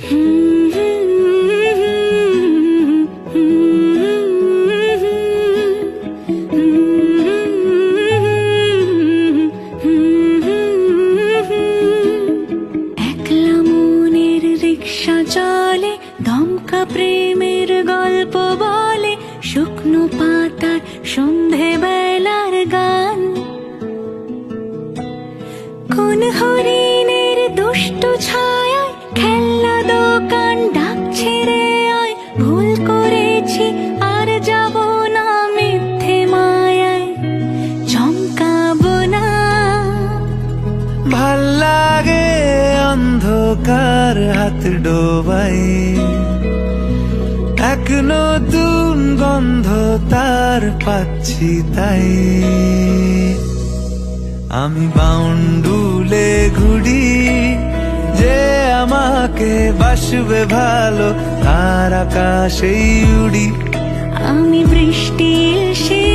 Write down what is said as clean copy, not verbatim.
একলা মনের রিক্সা চলে, দমকা প্রেমের গল্প বলে, শুকনো পাতার সন্ধে বেলার গান। কোন হরিণের দুষ্টু ছায়ায় খেলনা দোকান ডাকছে রে আয়, ভুল করেছি আর যাব না মিথ্যে মায়ায়, চমকাবো না। ভাল লাগে অন্ধকার হাত ডোবাই, এক নতুন গন্ধ তার পাচ্ছি তাই। আমি বাউন্ডুলে ঘুরি, যে আমাকে বাসবে ভালো তার আকাশেই উড়ি। আমি বৃষ্টির সে